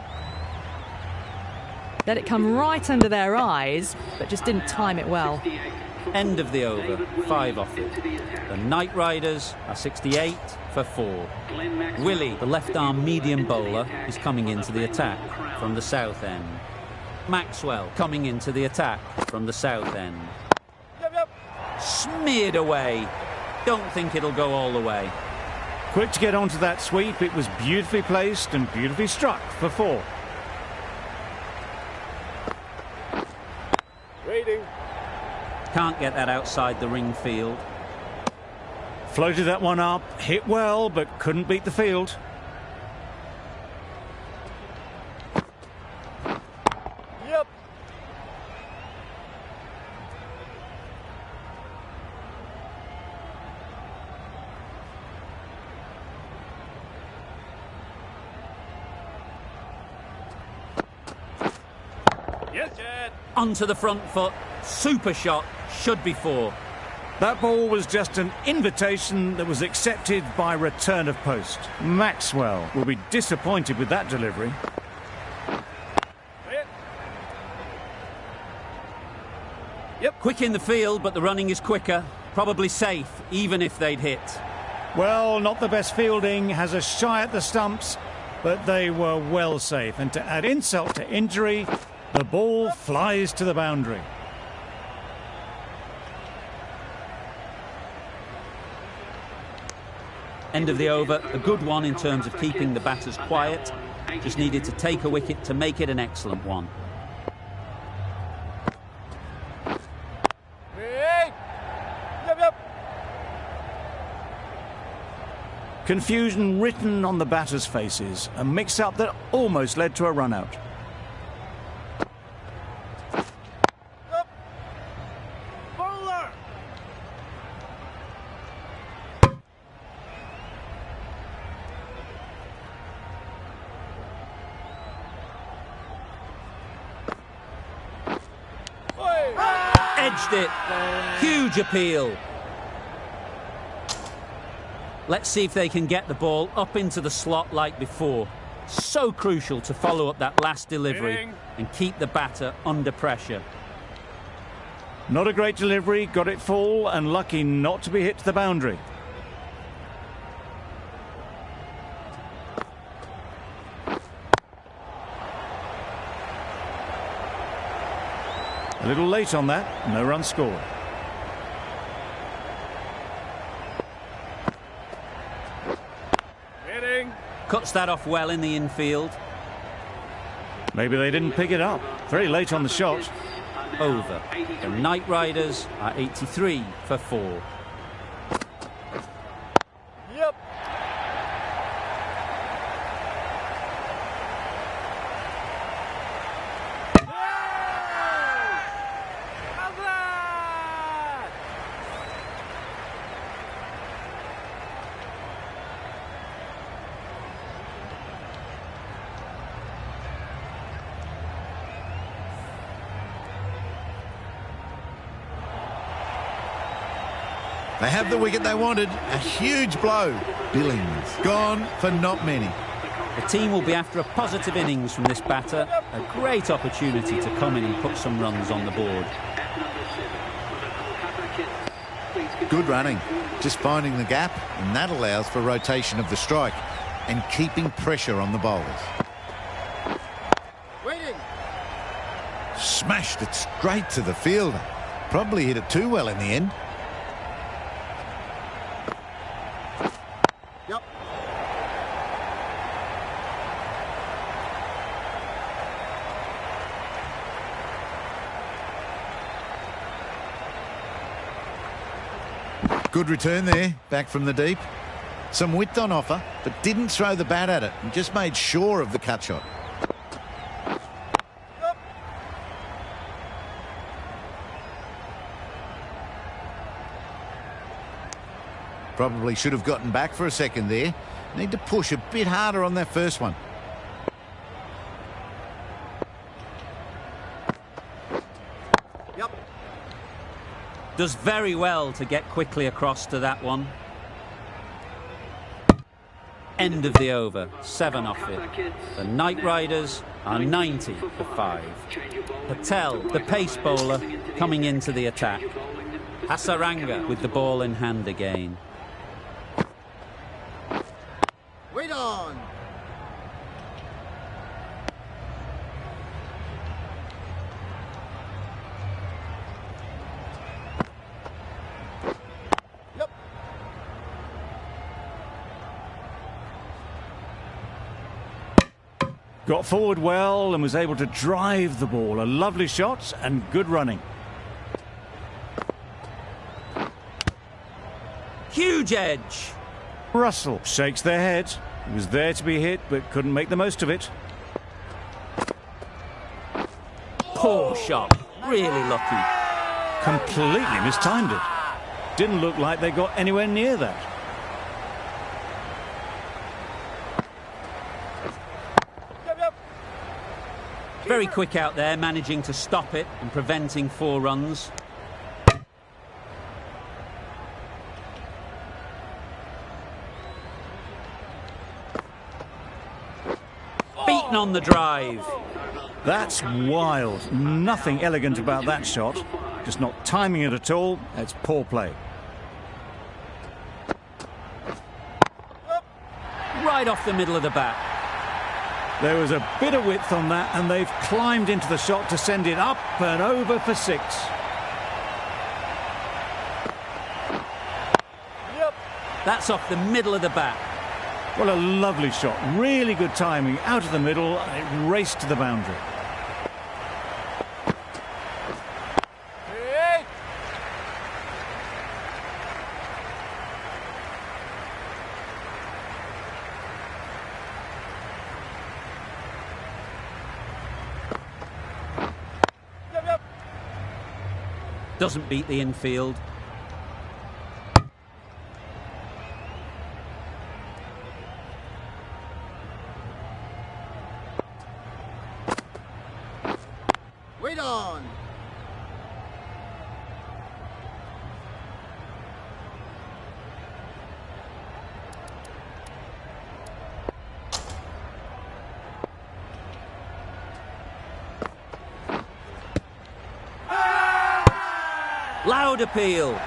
Let it come right under their eyes, but just didn't time it well. End of the over, 5 off it. The Knight Riders are 68 for 4. Willie, the left-arm medium bowler, is coming into the attack from the south end. Maxwell coming into the attack from the south end. Yep, yep. Smeared away. Don't think it'll go all the way. Quick to get onto that sweep. It was beautifully placed and beautifully struck for 4. Waiting. Can't get that outside the ring field. Floated that one up, hit well, but couldn't beat the field. Yep. Yes, Chad. Onto the front foot. Super shot. Should be 4. That ball was just an invitation that was accepted by return of post. Maxwell will be disappointed with that delivery. Yep. Quick in the field, but the running is quicker. Probably safe, even if they'd hit. Well, not the best fielding, has a shy at the stumps, but they were well safe. And to add insult to injury, the ball flies to the boundary. End of the over, a good one in terms of keeping the batters quiet. Just needed to take a wicket to make it an excellent one. Yep, yep. Confusion written on the batters' faces, a mix-up that almost led to a run-out. Yep. Bowler. Edged it. Huge appeal. Let's see if they can get the ball up into the slot like before. So crucial to follow up that last delivery and keep the batter under pressure. Not a great delivery, got it full and lucky not to be hit to the boundary. A little late on that, no run scored. Cuts that off well in the infield. Maybe they didn't pick it up. Very late on the shot. Over. The Knight Riders are 83 for 4. Yep. How's that? They have the wicket they wanted. A huge blow. Billings gone for not many. The team will be after a positive innings from this batter. A great opportunity to come in and put some runs on the board. Good running. Just finding the gap, and that allows for rotation of the strike and keeping pressure on the bowlers. Waiting. Smashed it straight to the fielder. Probably hit it too well in the end. Yep. Good return there, back from the deep. Some width on offer, but didn't throw the bat at it and just made sure of the cut shot. Probably should have gotten back for a second there. Need to push a bit harder on that first one. Yep. Does very well to get quickly across to that one. End of the over. 7 off it. The Knight Riders are 90 for 5. Patel, the pace bowler, coming into the attack. Hasaranga with the ball in hand again. Wait on. Yep. Got forward well and was able to drive the ball. A lovely shot and good running. Huge edge. Russell shakes their head. He was there to be hit, but couldn't make the most of it. Poor shot. Really lucky. Completely mistimed it. Didn't look like they got anywhere near that. Very quick out there, managing to stop it and preventing 4 runs. Beaten on the drive. That's wild. Nothing elegant about that shot. Just not timing it at all. It's poor play. Right off the middle of the bat. There was a bit of width on that, and they've climbed into the shot to send it up and over for 6. That's off the middle of the bat. Well, a lovely shot. Really good timing. Out of the middle, and it raced to the boundary. Doesn't beat the infield. Wait on. Loud appeal.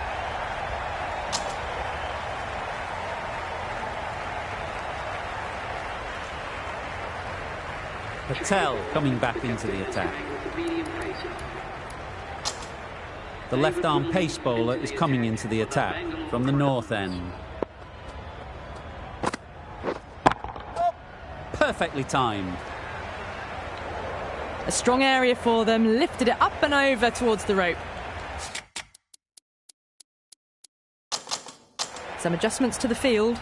Patel coming back into the attack. The left-arm pace bowler is coming into the attack from the north end. Perfectly timed. A strong area for them, lifted it up and over towards the rope. Some adjustments to the field.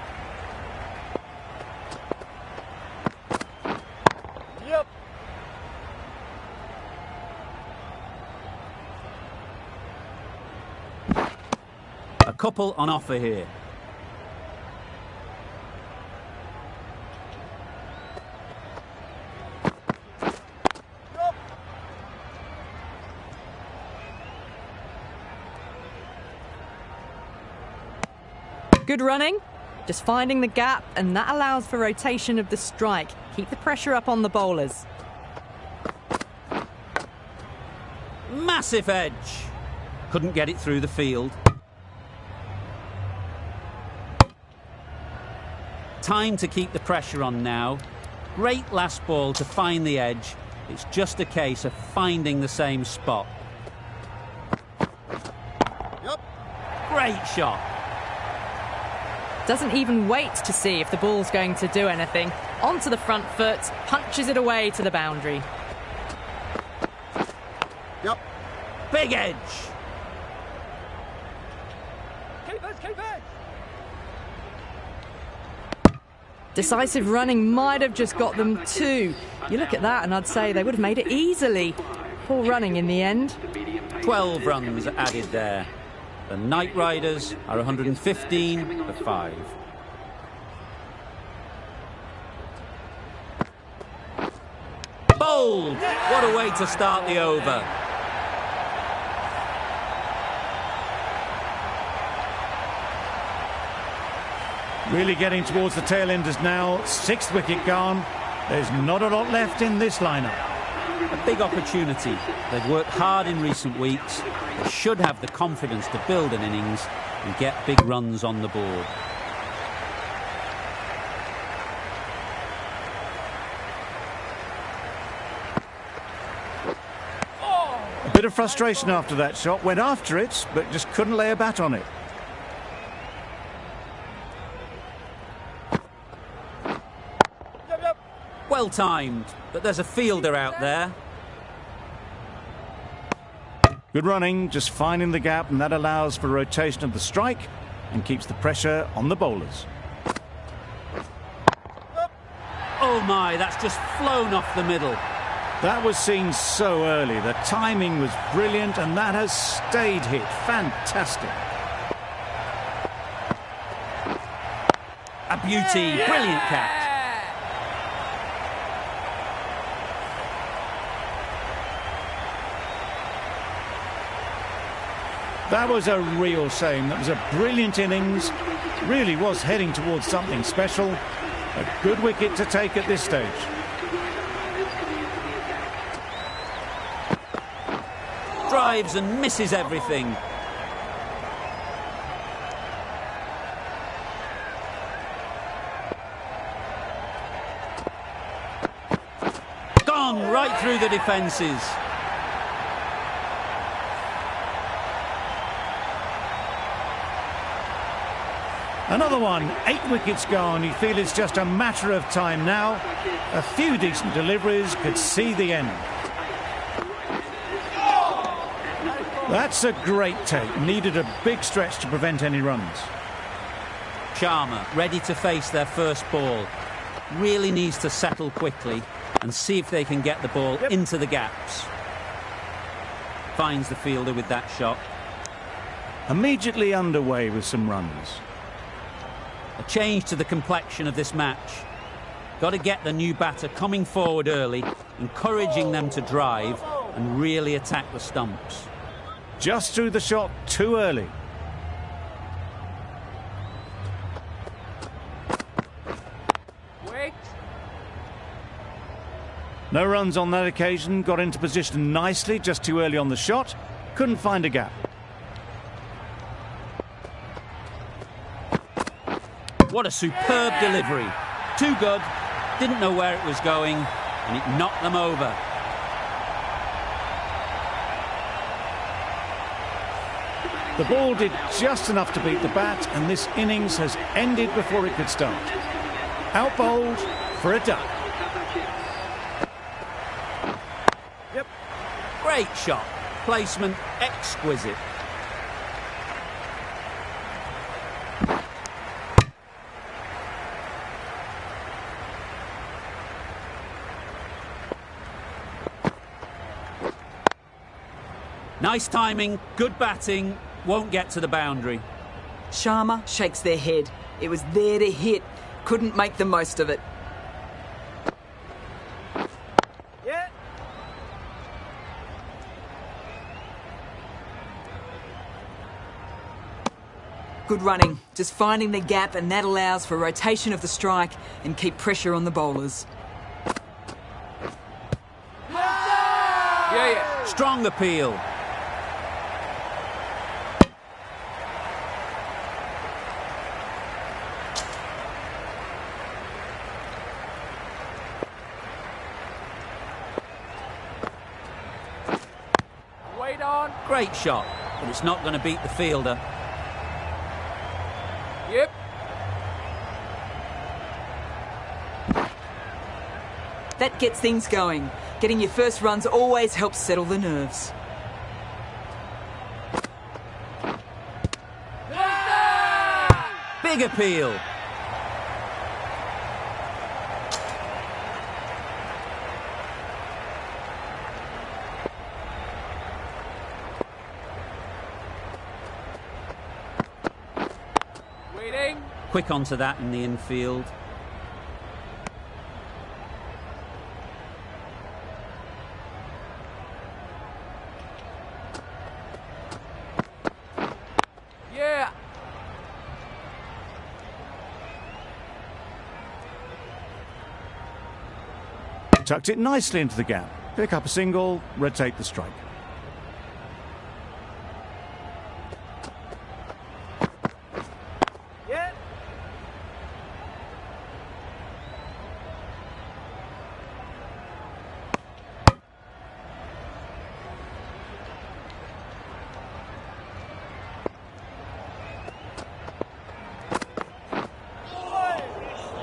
Yep. A couple on offer here. Good running, just finding the gap, and that allows for rotation of the strike. Keep the pressure up on the bowlers. Massive edge. Couldn't get it through the field. Time to keep the pressure on now. Great last ball to find the edge. It's just a case of finding the same spot. Yep. Great shot. Doesn't even wait to see if the ball's going to do anything. Onto the front foot, punches it away to the boundary. Yep. Big edge. Keep it. Decisive running might have just got them 2. You look at that and I'd say they would have made it easily. Poor running in the end. 12 runs added there. The Knight Riders are 115 for 5. Bowled! What a way to start the over. Really getting towards the tail enders now. 6th wicket gone. There's not a lot left in this lineup. A big opportunity. They've worked hard in recent weeks. They should have the confidence to build an innings and get big runs on the board. A bit of frustration after that shot. Went after it, but just couldn't lay a bat on it. Well timed, but there's a fielder out there. Good running, just finding the gap, and that allows for rotation of the strike. and keeps the pressure on the bowlers. Oh my, that's just flown off the middle. That was seen so early. The timing was brilliant, and that has stayed hit. Fantastic. A beauty, brilliant catch. That was a real shame. That was a brilliant innings. Really was heading towards something special. A good wicket to take at this stage. Drives and misses everything. Gone right through the defences. Another one, 8 wickets gone. You feel it's just a matter of time now. A few decent deliveries could see the end. That's a great take. Needed a big stretch to prevent any runs. Sharma ready to face their first ball. Really needs to settle quickly and see if they can get the ball into the gaps. Finds the fielder with that shot. Immediately underway with some runs. A change to the complexion of this match. Got to get the new batter coming forward early, encouraging them to drive and really attack the stumps. Just threw the shot too early. Wait. No runs on that occasion. Got into position nicely, just too early on the shot. Couldn't find a gap. What a superb delivery. Too good. Didn't know where it was going, and it knocked them over. The ball did just enough to beat the bat, and this innings has ended before it could start. Out bowled for a duck. Great shot. Placement exquisite. Nice timing, good batting, won't get to the boundary. Sharma shakes their head. It was there to hit. Couldn't make the most of it. Yeah. Good running. Just finding the gap, and that allows for rotation of the strike and keep pressure on the bowlers. Yeah. Strong appeal. Wait on. Great shot, but it's not going to beat the fielder. Yep. That gets things going. Getting your first runs always helps settle the nerves. Big appeal. Waiting. Quick onto that in the infield. Yeah. Tucked it nicely into the gap. Pick up a single, rotate the strike. Yeah.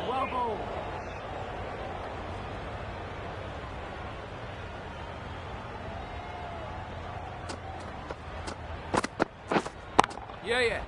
Well bowled. Yeah.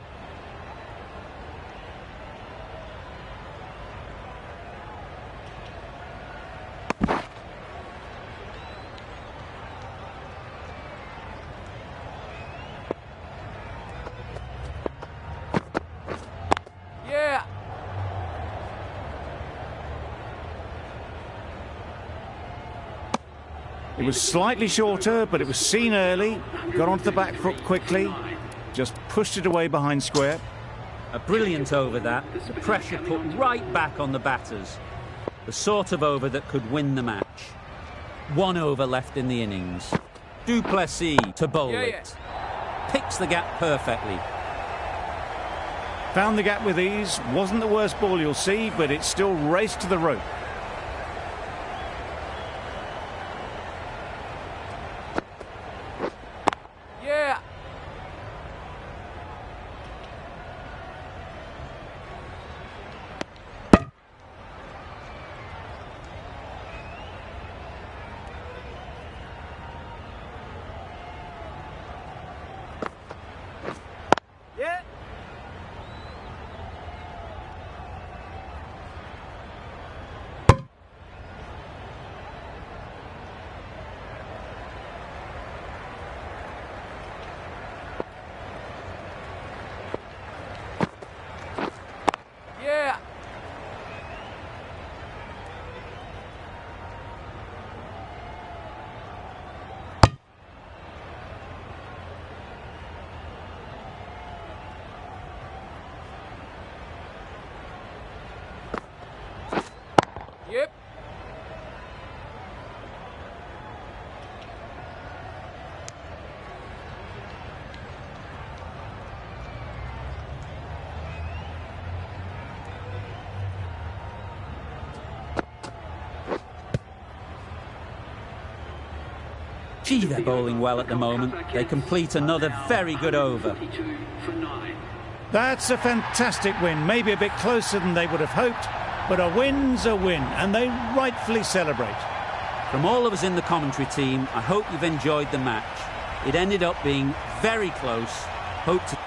It was slightly shorter, but it was seen early, got onto the back foot quickly, just pushed it away behind square. A brilliant over that, the pressure put right back on the batters. The sort of over that could win the match. 1 over left in the innings. Duplessis to bowl it. Picks the gap perfectly. Found the gap with ease, wasn't the worst ball you'll see, but it still raced to the rope. Yeah. Yeah. Yeah. Yep. Gee, they're bowling well at the moment. They complete another very good over. That's a fantastic win, maybe a bit closer than they would have hoped, but a win's a win, and they rightfully celebrate. From all of us in the commentary team, I hope you've enjoyed the match. It ended up being very close. Hope to